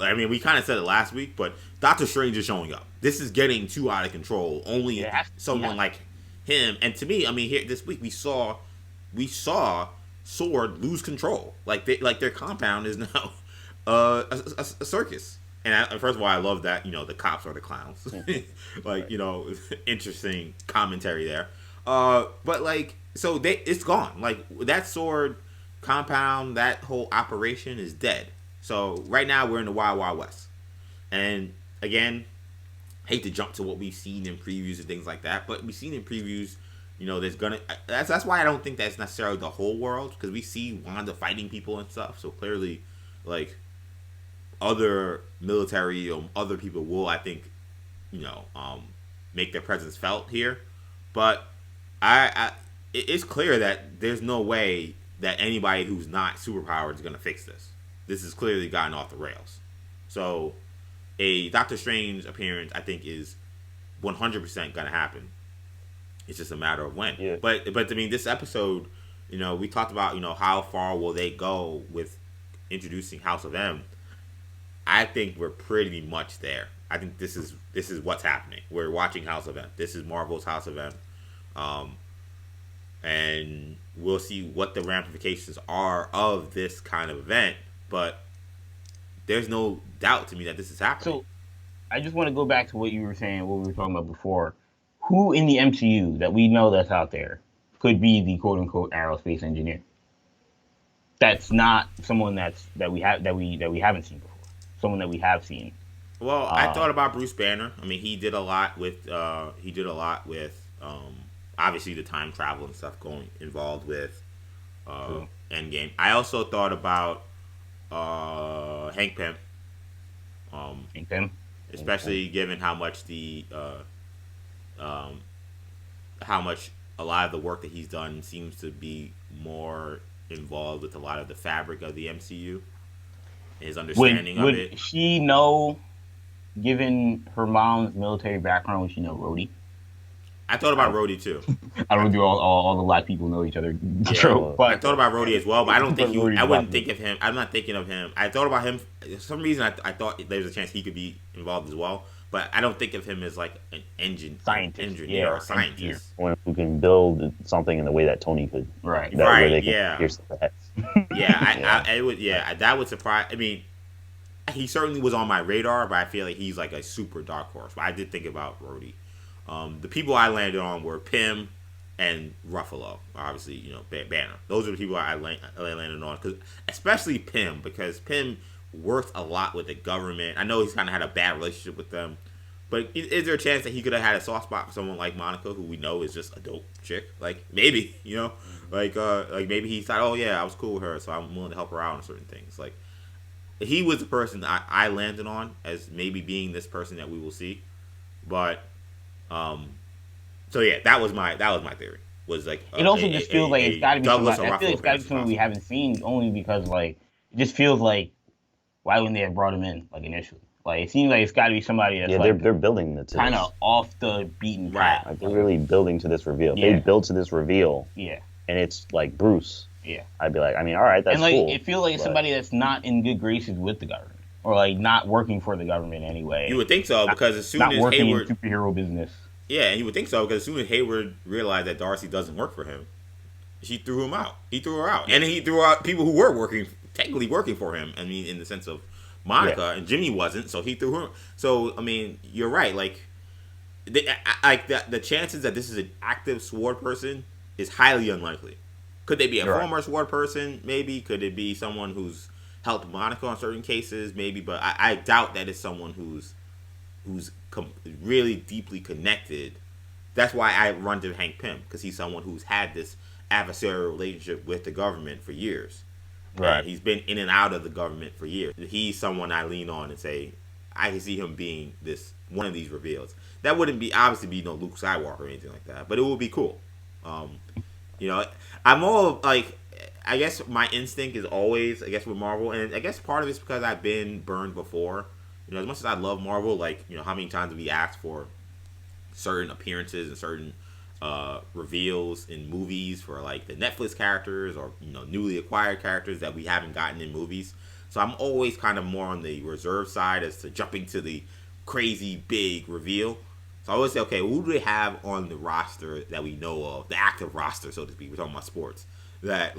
I mean, we kind of said it last week, but Doctor Strange is showing up. This is getting too out of control. Only someone like him, and to me, I mean, here this week we saw Sword lose control. Like their compound is now a circus. And first of all, I love that the cops are the clowns. Like interesting commentary there. But like so it's gone. Like that Sword compound, that whole operation is dead. So right now we're in the Wild Wild West. And again, hate to jump to what we've seen in previews and things like that, but we've seen in previews, that's why I don't think that's necessarily the whole world, because we see Wanda fighting people and stuff. So clearly, like other military or other people will, I think, make their presence felt here. But it's clear that there's no way that anybody who's not superpowered is going to fix this. This has clearly gotten off the rails. So a Doctor Strange appearance, I think, is 100% going to happen. It's just a matter of when. Yeah. But I mean, this episode, we talked about how far will they go with introducing House of M. I think we're pretty much there. I think this is what's happening. We're watching House of M. This is Marvel's House of M, and we'll see what the ramifications are of this kind of event. But there's no doubt to me that this is happening. So, I just want to go back to what you were saying, what we were talking about before. Who in the MCU that we know that's out there could be the quote unquote aerospace engineer? That's not someone that we haven't seen before. Someone that we have seen. Well, I thought about Bruce Banner. I mean, he did a lot with obviously the time travel and stuff involved with Endgame. I also thought about Hank Pym. Hank Pym, especially given how much how much a lot of the work that he's done seems to be more involved with a lot of the fabric of the MCU. His understanding of it. Would she know, given her mom's military background, would she know Rhodey? I thought about Rhodey too. I don't do all the black people know each other. Yeah, True, but I thought about Rhodey as well, but I don't think I wouldn't think of him. I'm not thinking of him. I thought about him. For some reason, I thought there's a chance he could be involved as well, but I don't think of him as like an engineer or scientist. Someone who can build something in the way that Tony could. Right. Where they can pierce the heads. I would. Yeah, that would surprise. I mean, he certainly was on my radar, but I feel like he's like a super dark horse. But I did think about Rhodey. The people I landed on were Pym and Ruffalo. Obviously, Banner. Those are the people I landed on, especially Pym, because Pym worked a lot with the government. I know he's kind of had a bad relationship with them, but is there a chance that he could have had a soft spot for someone like Monica, who we know is just a dope chick? Like maybe, like maybe he thought, oh yeah, I was cool with her, so I'm willing to help her out on certain things. Like he was the person that I landed on as maybe being this person that we will see, but. So yeah, that was my theory. Was like it also just feels like it's got to be somebody. I feel like it's got to be someone we haven't seen, only because like it just feels like why wouldn't they have brought him in like initially? Like it seems like it's got to be somebody that's they're building it kind of off the beaten path. Like they're really building to this reveal. Yeah. They build to this reveal. Yeah, and it's like Bruce. Yeah, I'd be like, I mean, all right, that's and like cool. it feels like somebody that's not in good graces with the government. Or like not working for the government anyway. You would think so, because as soon as working Hayward in superhero business. Yeah, and you would think so, because as soon as Hayward realized that Darcy doesn't work for him, she threw him out. He threw her out. And he threw out people who were technically working for him. I mean, in the sense of Monica, and Jimmy wasn't, so he threw her. So, I mean, you're right. Like, the chances that this is an active SWORD person is highly unlikely. Could they be a former SWORD person? Maybe. Could it be someone who's helped Monica on certain cases? Maybe. But I doubt that it's someone who's really deeply connected. That's why I run to Hank Pym, because he's someone who's had this adversarial relationship with the government for years. Right. And he's been in and out of the government for years. He's someone I lean on and say, I can see him being one of these reveals. That wouldn't obviously be no Luke Skywalker or anything like that, but it would be cool. I'm all like, I guess my instinct is always, I guess, with Marvel, and I guess part of it's because I've been burned before. As much as I love Marvel, like, how many times have we asked for certain appearances and certain reveals in movies for, like, the Netflix characters or, newly acquired characters that we haven't gotten in movies. So I'm always kind of more on the reserve side as to jumping to the crazy big reveal. So I always say, okay, who do they have on the roster that we know of, the active roster, so to speak? We're talking about sports. That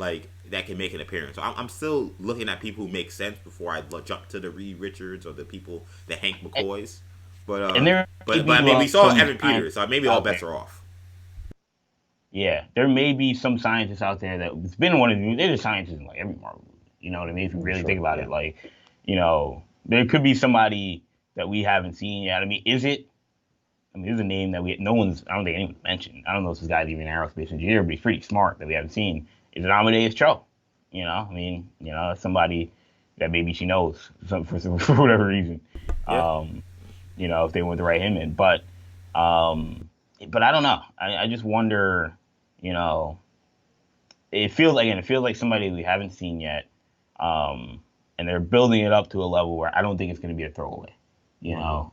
can make an appearance. So I'm still looking at people who make sense before I jump to the Reed Richards or the people, the Hank McCoys. But I mean, we saw Evan Peters, so maybe all bets are off. Yeah, there may be some scientists out there that's been one of these. There's scientists in like every Marvel movie. You know what I mean? If you really think about it, like, there could be somebody that we haven't seen yet. I mean, there's a name that I don't think anyone mentioned. I don't know if this guy's even an aerospace engineer, but he's pretty smart that we haven't seen. Is it Amadeus Cho? It's somebody that maybe she knows for whatever reason. Yeah. If they want to write him in, but I don't know. I just wonder. It feels like somebody we haven't seen yet, and they're building it up to a level where I don't think it's going to be a throwaway.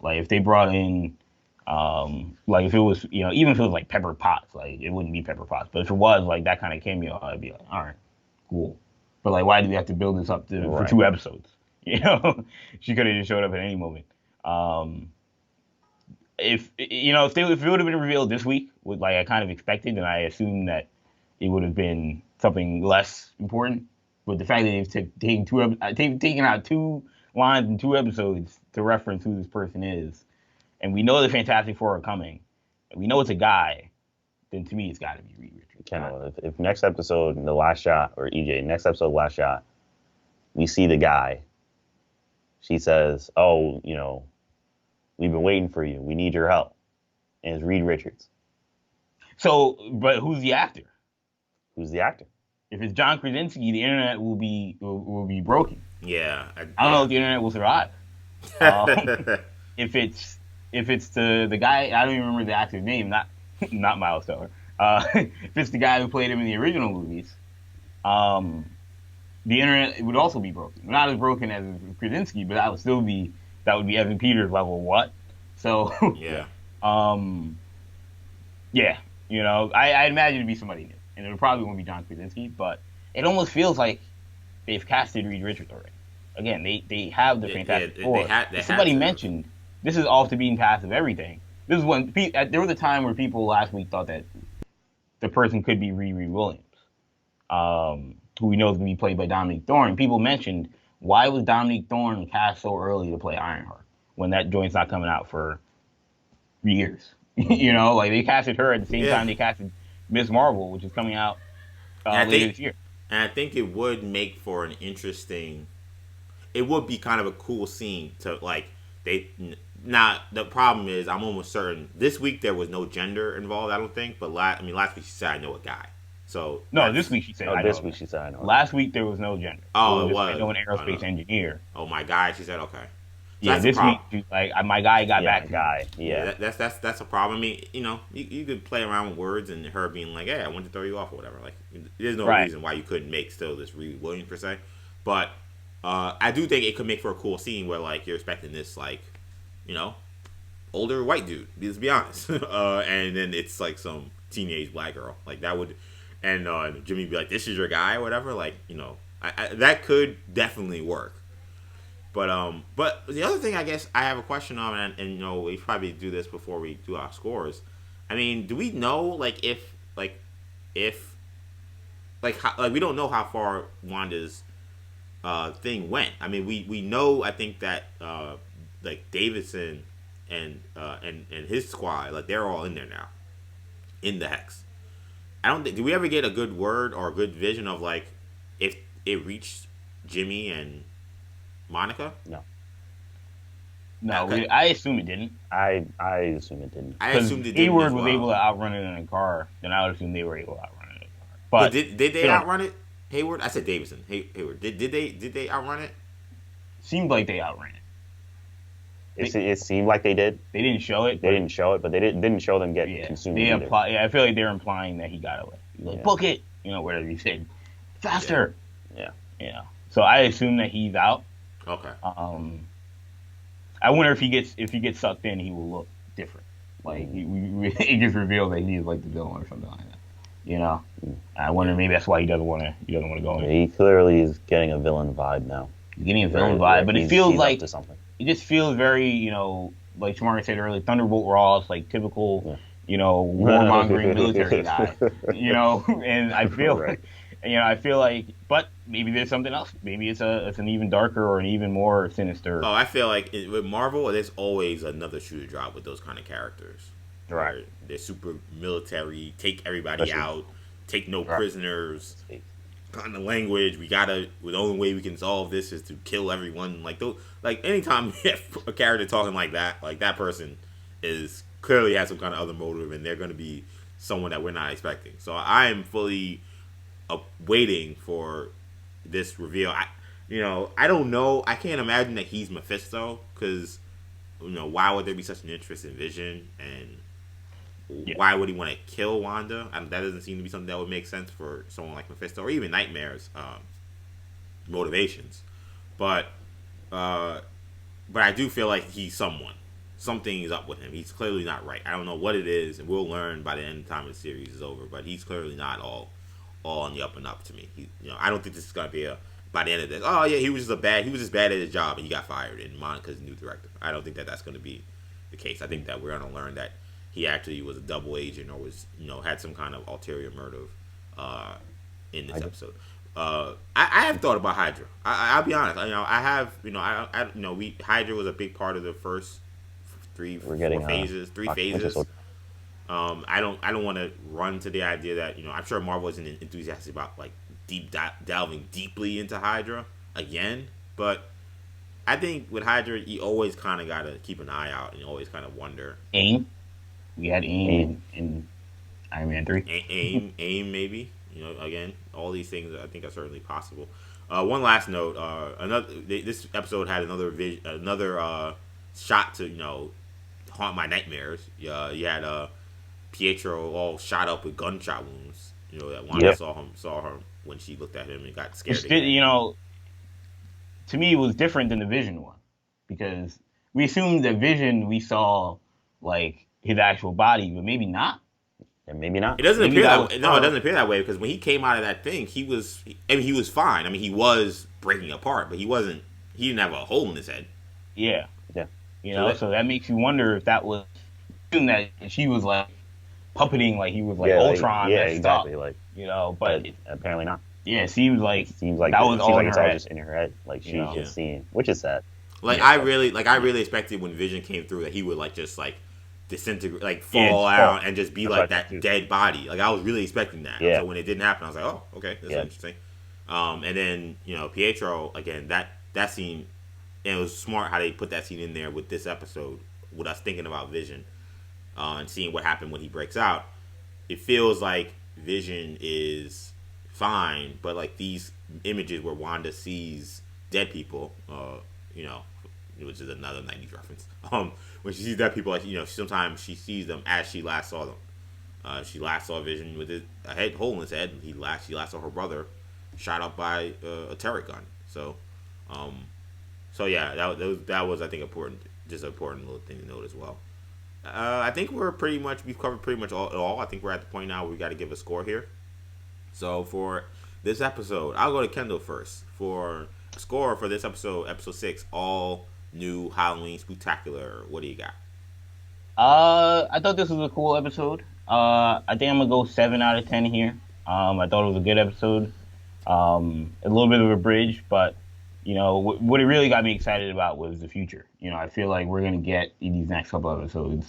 Like if they brought in Like if it was, even if it was like Pepper Potts, like it wouldn't be Pepper Potts. But if it was like that kind of cameo, I'd be like, all right, cool. But like, why do we have to build this up for 2 episodes? She could have just showed up at any moment. If if it would have been revealed this week, with like I kind of expected, then I assumed that it would have been something less important. But the fact that they've taken out 2 lines in 2 episodes to reference who this person is, and we know the Fantastic Four are coming, and we know it's a guy, then to me it's got to be Reed Richards. Kendall, if next episode, the last shot, or EJ, next episode, last shot, we see the guy. She says, "Oh, we've been waiting for you. We need your help." And it's Reed Richards. So, but who's the actor? Who's the actor? If it's John Krasinski, the internet will be broken. Yeah, I don't know if the internet will survive. If it's the guy, I don't even remember the actor's name. Not Miles Teller. If it's the guy who played him in the original movies, the internet would also be broken. Not as broken as Krasinski, but that would be Evan Peters level. What? So yeah. Yeah. I imagine it'd be somebody new, and it probably won't be John Krasinski, but it almost feels like they've casted Reed Richards already. Again, they have the Fantastic Four. Somebody mentioned this is off the beaten path of everything. This is when there was a time where people last week thought that the person could be Riri Williams, who we know is going to be played by Dominique Thorne. People mentioned, why was Dominique Thorne cast so early to play Ironheart when that joint's not coming out for years? Like they casted her at the same time they casted Miss Marvel, which is coming out later this year. And I think it would make for an interesting. It would be kind of a cool scene to like Now the problem is, I'm almost certain this week there was no gender involved. I don't think, but last week she said I know a guy. So no, this week she said. This week she said I know. Last week there was no gender. Oh, it was. I know an aerospace engineer. Oh, my guy. She said okay. So yeah, this week she's like, my guy got back. Guy. Yeah, that's a problem. I mean, you could play around with words and her being like, "Hey, I want to throw you off" or whatever. Like, there's no reason why you couldn't make still this Reed Williams per se. But I do think it could make for a cool scene where like you're expecting this like, older white dude. Let's be honest. And then it's like some teenage black girl. Like that would, and Jimmy be like, "This is your guy" or whatever. Like that could definitely work. But the other thing I guess I have a question on, and we probably do this before we do our scores. I mean, do we know if we don't know how far Wanda's thing went. I mean, we know, I think that Davidson and his squad, like they're all in there now, in the hex. I don't think. Do we ever get a good word or a good vision of like if it reached Jimmy and Monica? No, okay. I assume it didn't. I assume it didn't. I assumed it didn't. Hayward was able to outrun it in a car, then I would assume they were able to outrun it in a car. But did they outrun it? Hayward? I said Davidson. Hayward. Did they outrun it? Seemed like they outran it. It seemed like they did. They didn't show it. They didn't show it, but they didn't show them get consumed. I feel like they're implying that he got away. He's like, book it. Whatever he said. Faster. Yeah. So I assume that he's out. Okay. I wonder if he gets sucked in, he will look different. Like it gets revealed that he's like the villain or something like that. I wonder maybe that's why he doesn't want to go in. He clearly is getting a villain vibe now. He's getting a villain vibe, but it feels like something. It just feels very, like Shamari said earlier, Thunderbolt Ross, like typical, warmongering military guy. And I feel like, but maybe there's something else. Maybe it's an even darker or an even more sinister. Oh, I feel like with Marvel, there's always another shoe to drop with those kind of characters. Right. They're super military, take everybody out, take no prisoners. Kind of language. The only way we can solve this is to kill everyone. Anytime you have a character talking like that person is clearly has some kind of other motive, and they're going to be someone that we're not expecting. So I am fully waiting for this reveal. I don't know. I can't imagine that he's Mephisto because, why would there be such an interest in Vision, and why would he want to kill Wanda? That doesn't seem to be something that would make sense for someone like Mephisto or even Nightmare's motivations. But I do feel like he's someone. something is up with him. He's clearly not right. I don't know what it is, and we'll learn by the end of the time the series is over. But he's clearly not all on the up and up to me. I don't think this is gonna be a by the end of this. Oh yeah, he was just bad at his job and he got fired, and Monica's new director. I don't think that's gonna be the case. I think that we're gonna learn that he actually was a double agent or was had some kind of ulterior motive in this episode. I have thought about Hydra. I'll be honest. I have. Hydra was a big part of the first three phases. I don't want to run to the idea that I'm sure Marvel isn't enthusiastic about like delving deeply into Hydra again, but I think with Hydra you always kind of gotta keep an eye out and you always kind of wonder. AIM, we had AIM in Iron Man 3. AIM maybe. Again, all these things I think are certainly possible. One last note: this episode had another shot to haunt my nightmares. You had Pietro all shot up with gunshot wounds. That Wanda saw her when she looked at him and got scared. To me, it was different than the Vision one because we assumed the Vision we saw like his actual body, but maybe not. And maybe not. It doesn't appear that way. No, it doesn't appear that way because when he came out of that thing, he was fine. I mean, he was breaking apart, but he didn't have a hole in his head. Yeah. So that makes you wonder if that was that she was like puppeting, like he was like Ultron. Yeah, exactly. Up, but apparently not. Yeah, it seems like that was all in her head. Just in her head, like she's just seeing, which is sad. I really expected when Vision came through that he would just disintegrate, like fall out and just be like that dead body. Like I was really expecting that. Yeah. So when it didn't happen, I was like, oh, okay, that's interesting. And then Pietro again, that scene, and it was smart how they put that scene in there with this episode, with us thinking about Vision, and seeing what happened when he breaks out. It feels like Vision is fine, but like these images where Wanda sees dead people, which is another 90s reference. When she sees dead people, sometimes she sees them as she last saw them. She last saw Vision with a head hole in his head. She last saw her brother shot up by a turret gun. So yeah, that was I think important. Just an important little thing to note as well. I think we've covered pretty much all. I think we're at the point now where we got to give a score here. So for this episode, I'll go to Kendall first for a score for this episode 6, all new Halloween Spooktacular. What do you got? I thought this was a cool episode. I think I'm gonna go 7 out of 10 here. I thought it was a good episode. A little bit of a bridge, but what it really got me excited about was the future. I feel like we're gonna get in these next couple episodes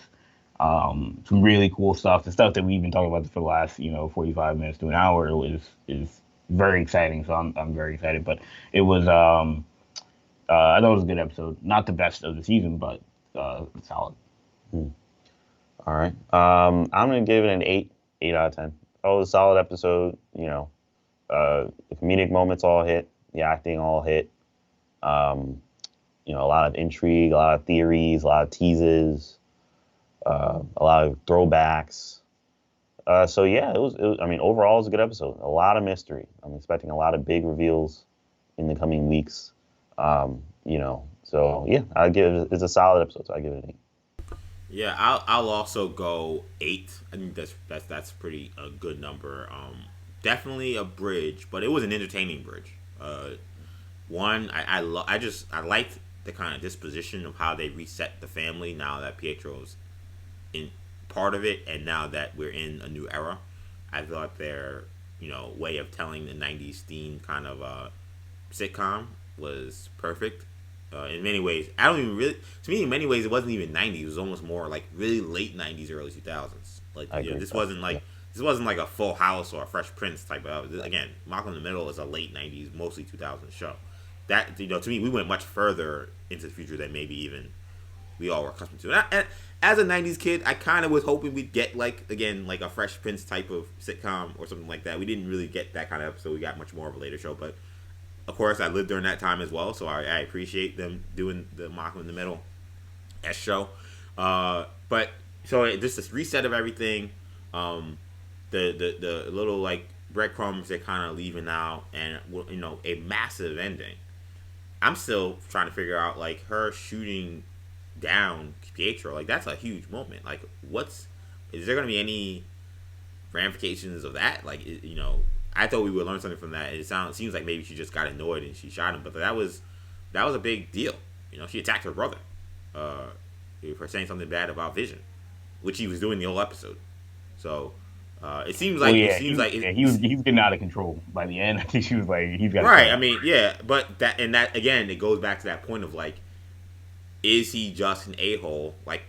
some really cool stuff. The stuff that we've been talking about for the last 45 minutes to an hour is very exciting. So I'm very excited. But it was I thought it was a good episode. Not the best of the season, but solid. All right. I'm gonna give it an 8 out of 10. Oh, it was a solid episode. The comedic moments all hit. The acting all hit. A lot of intrigue, a lot of theories, a lot of teases, a lot of throwbacks. So yeah, it was. I mean, overall, it was a good episode. A lot of mystery. I'm expecting a lot of big reveals in the coming weeks. So yeah, it's a solid episode. So I give it an 8. Yeah, I'll also go 8. I think that's pretty a good number. Definitely a bridge, but it was an entertaining bridge. One, I liked the kind of disposition of how they reset the family now that Pietro's in part of it, and now that we're in a new era. I thought their way of telling the 90s themed kind of sitcom was perfect. In many ways, to me, in many ways, it wasn't even 90s. It was almost more like really late 90s, early 2000s. Like, this wasn't like a Full House or a Fresh Prince type of. Again, Malcolm in the Middle is a late 90s, mostly 2000s show. That to me, we went much further into the future than maybe even we all were accustomed to. And as a 90s kid, I kind of was hoping we'd get like a Fresh Prince type of sitcom or something like that. We didn't really get that kind of episode. We got much more of a later show, but. Of course, I lived during that time as well, so I appreciate them doing the Malcolm in the Middle show. But so just this reset of everything, the little like breadcrumbs they're kind of leaving out, and a massive ending. I'm still trying to figure out like her shooting down Pietro, like that's a huge moment. Like, is there gonna be any ramifications of that? Like, I thought we would learn something from that. It seems like maybe she just got annoyed and she shot him, but that was a big deal. She attacked her brother for saying something bad about Vision, which he was doing the whole episode. So it seems like he was getting out of control by the end. I think she was like, he's got right. I mean, yeah, but that again, it goes back to that point of like, is he just an a-hole like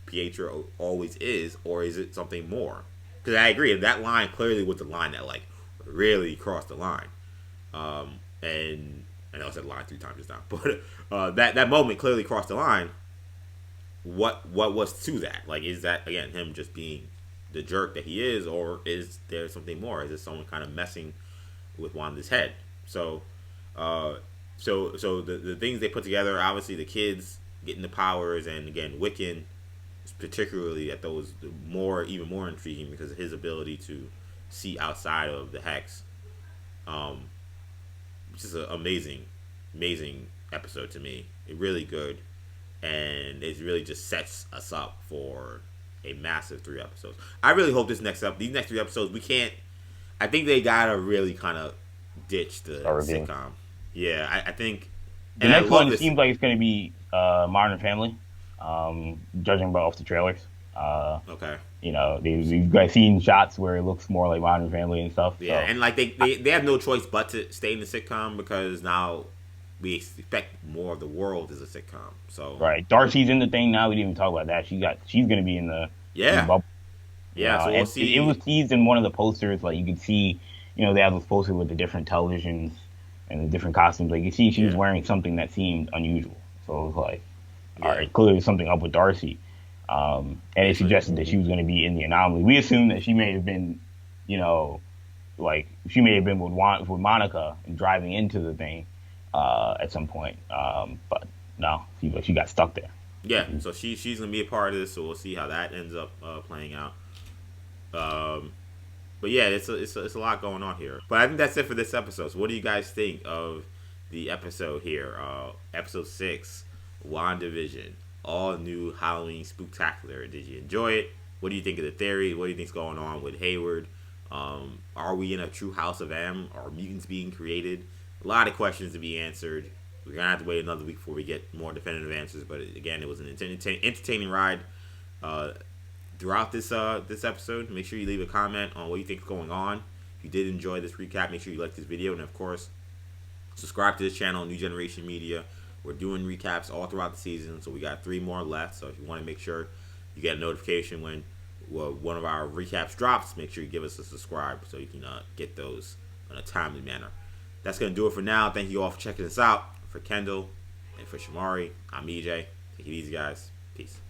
Pietro always is, or is it something more? Because I agree, that line clearly was the line that like really crossed the line. And I know I said line 3 times just now, but that moment clearly crossed the line. What was to that? Like, is that again him just being the jerk that he is, or is there something more? Is it someone kind of messing with Wanda's head? So the things they put together, obviously the kids getting the powers, and again Wiccan, particularly at those even more intriguing because of his ability to see outside of the hex. Which is an amazing episode to me. It's really good, and it really just sets us up for a massive 3 episodes. I really hope these next 3 episodes I think they gotta really kind of ditch the sitcom. Yeah, I think the next one seems like it's gonna be Modern Family. Judging by off the trailers. Okay. You've guys seen shots where it looks more like Modern Family and stuff. Yeah, so. And like they have no choice but to stay in the sitcom because now we expect more of the world as a sitcom. So right, Darcy's in the thing now. We didn't even talk about that. She's gonna be in the bubble. Yeah, so we'll see. It was teased in one of the posters. Like you could see, they have those posters with the different televisions and the different costumes. Like you see, she was wearing something that seemed unusual. So it was like, all right, clearly something up with Darcy. And it suggested that she was going to be in the anomaly. We assumed that she may have been, like she may have been with Monica and driving into the thing at some point. But no, she got stuck there. Yeah, so she's going to be a part of this. So we'll see how that ends up playing out. But yeah, it's a lot going on here. But I think that's it for this episode. So what do you guys think of the episode here? Episode 6, Wandavision. All new Halloween Spooktacular. Did you enjoy it? What do you think of the theory? What do you think's going on with Hayward? Are we in a true House of M? Are mutants being created? A lot of questions to be answered. We're going to have to wait another week before we get more definitive answers. But again, it was an entertaining ride throughout this episode. Make sure you leave a comment on what you think is going on. If you did enjoy this recap, make sure you like this video. And of course, subscribe to this channel, New Generation Media. We're doing recaps all throughout the season, so we got 3 more left. So if you want to make sure you get a notification when one of our recaps drops, make sure you give us a subscribe so you can get those in a timely manner. That's going to do it for now. Thank you all for checking us out. For Kendall and for Shamari, I'm EJ. Take it easy, guys. Peace.